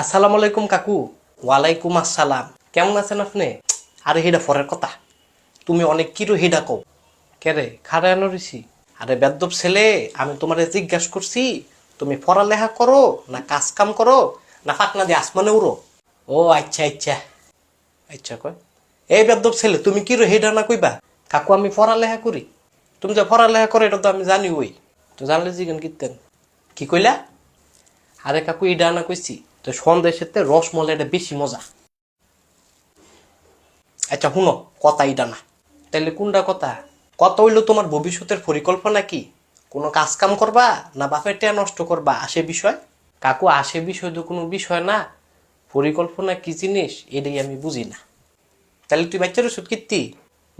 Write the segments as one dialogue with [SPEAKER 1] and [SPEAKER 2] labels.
[SPEAKER 1] আসসালামু আলাইকুম কাকু। ওয়ালাইকুম আসসালাম। কেমন আছেন আপনি? আরে হেডা ফরের কথা, তুমি অনেক কিরো হেডা কও। কেরে খাড়া এনো রইছি? আরে বেদ্যপ ছেলে, আমি তোমারে জিজ্ঞাসা করছি তুমি পড়ালেখা করো না কাজ কাম করো না ফাঁকনা দিয়ে আসমানে উড়ো? ও আচ্ছা আচ্ছা আচ্ছা কয়। এই বেদ্যপ ছেলে তুমি কিরো হেডা না কইবা? কাকু আমি পড়ালেখা করি। তুমি যে পড়ালেখা করো এটা তো আমি জানি, ওই তো জানলে জিজ্ঞেন কিতেন। কি কইলা? আরে কাকু ইডা না কইছি তো সন্দেশের রসমলাইটা বেশি মজা। আচ্ছা শুনো, কথা ইডা না তাইলে কোনটা কথা? কত হইলো তোমার ভবিষ্যতের পরিকল্পনা কি? কোনো কাজ কাম করবা না বাপের টেয়া নষ্ট করবা আসে বিষয়? কাকু আসে বিষয় তো কোনো বিষয় না, পরিকল্পনা কি জিনিস এটাই আমি বুঝি না। তাহলে তুই বাচ্চার ওষুধ কিত্তি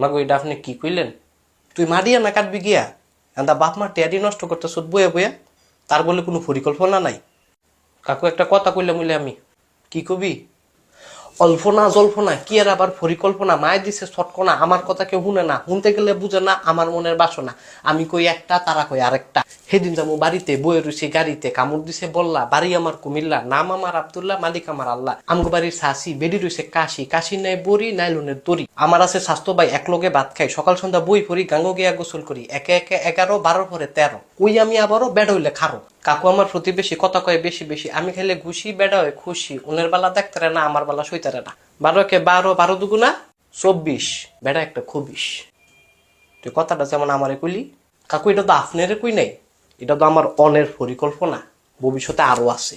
[SPEAKER 1] মাগো, এটা আপনি কি কইলেন? তুই মারিয়া না কাটবি গিয়া দা বাপ মা টেয়ারি নষ্ট করতে সুদ বইয়া বইয়া, তার বলে কোনো পরিকল্পনা নাই? কাকু একটা কথা কইলাম বলে আমি, কি কবি? অল্পনা জল্পনা কি আর আবার পরিকল্পনা, মায়ের দিছে ছটকনা, আমার কথা কেউ শুনে না, শুনতে গেলে বুঝে না আমার মনের বাসনা। আমি কই একটা তারা কই আরেকটা। সেদিন যাবো বাড়িতে বয়ে রয়েছে গাড়িতে, কামড় দিছে বললা, বাড়ি আমার কুমিল্লা, নাম আমার আব্দুল্লাহ, মালিক আমার আল্লাহ। আমগো বাড়ির শাসি বেডি রয়েছে কাশি, কাশি নাই বড়ি নাইলনের দড়ি। আমার আছে স্বাস্থ্য ভাই একলগে ভাত খাই, সকাল সন্ধ্যা বই পড়ি, গাঙ্গো গিয়া গোসল করি, একে একে 11 12 পরে 13, ওই আমি আবারও বেড হইলে খারো। কাকু আমার প্রতিবেশী কথা কয় বেশি বেশি, আমি খাইলে ঘুষি বেড়া হয় খুশি, উনের বেলা দেখতারে না আমার বেলা সইতারে না। 12 কে 12, 12 দুগুনা 24, বেড়া একটা খুবিস। তুই কথাটা যেমন আমারে কইলি, কাকু এটা তো আপনারে কই নাই, এটা তো আমার অনের পরিকল্পনা, ভবিষ্যতে আরো আছে।